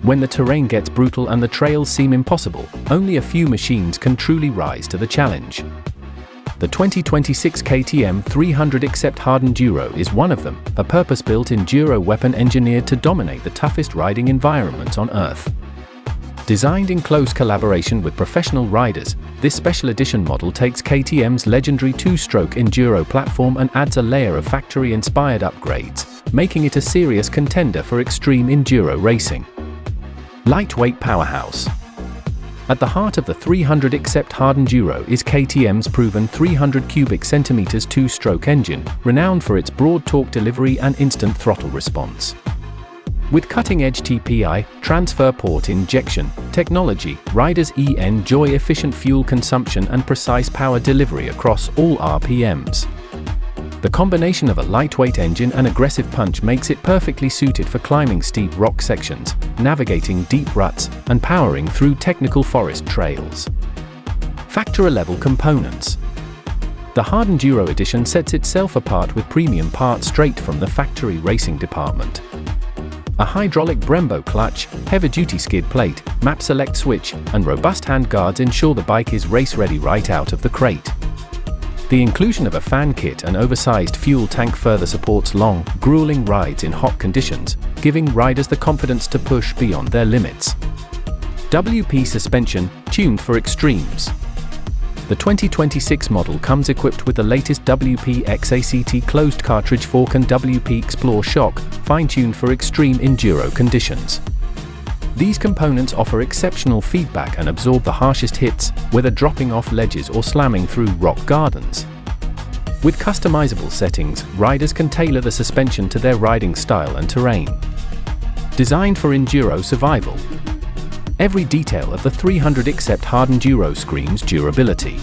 When the terrain gets brutal and the trails seem impossible, only a few machines can truly rise to the challenge. The 2026 KTM 300 EXC Hardenduro is one of them, a purpose-built enduro weapon engineered to dominate the toughest riding environments on Earth. Designed in close collaboration with professional riders, this special edition model takes KTM's legendary two-stroke enduro platform and adds a layer of factory-inspired upgrades, making it a serious contender for extreme enduro racing. Lightweight powerhouse. At the heart of the 300 EXC Hardenduro is KTM's proven 300 cubic centimeters two-stroke engine, renowned for its broad torque delivery and instant throttle response. With cutting-edge TPI, transfer port injection technology, riders enjoy efficient fuel consumption and precise power delivery across all RPMs. The combination of a lightweight engine and aggressive punch makes it perfectly suited for climbing steep rock sections, navigating deep ruts, and powering through technical forest trails. Factory-level components. The Hardenduro edition sets itself apart with premium parts straight from the factory racing department. A hydraulic Brembo clutch, heavy-duty skid plate, map select switch, and robust handguards ensure the bike is race-ready right out of the crate. The inclusion of a fan kit and oversized fuel tank further supports long, grueling rides in hot conditions, giving riders the confidence to push beyond their limits. WP suspension, tuned for extremes. The 2026 model comes equipped with the latest WP XACT closed cartridge fork and WP Explore shock, fine-tuned for extreme enduro conditions. These components offer exceptional feedback and absorb the harshest hits, whether dropping off ledges or slamming through rock gardens. With customizable settings, riders can tailor the suspension to their riding style and terrain. Designed for enduro survival. Every detail of the 300 EXC Hardenduro screams durability.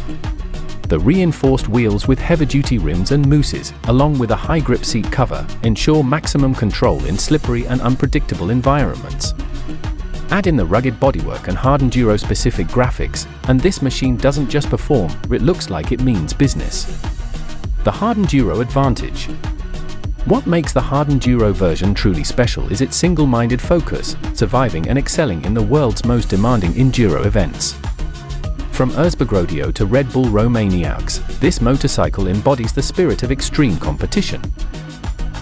The reinforced wheels with heavy-duty rims and mousses, along with a high-grip seat cover, ensure maximum control in slippery and unpredictable environments. Add in the rugged bodywork and Hardenduro-specific graphics, and this machine doesn't just perform, it looks like it means business. The Hardenduro advantage. What makes the Hardenduro version truly special is its single-minded focus, surviving and excelling in the world's most demanding enduro events. From Erzbergrodeo to Red Bull Romaniacs, this motorcycle embodies the spirit of extreme competition.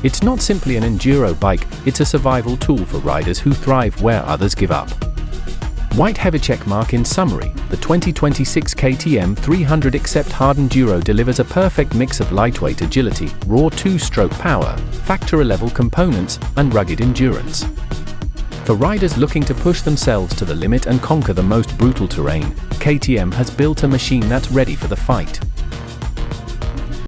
It's not simply an enduro bike, it's a survival tool for riders who thrive where others give up. White heavy checkmark. In summary, the 2026 KTM 300 EXC Hardenduro delivers a perfect mix of lightweight agility, raw two-stroke power, factory-level components, and rugged endurance. For riders looking to push themselves to the limit and conquer the most brutal terrain, KTM has built a machine that's ready for the fight.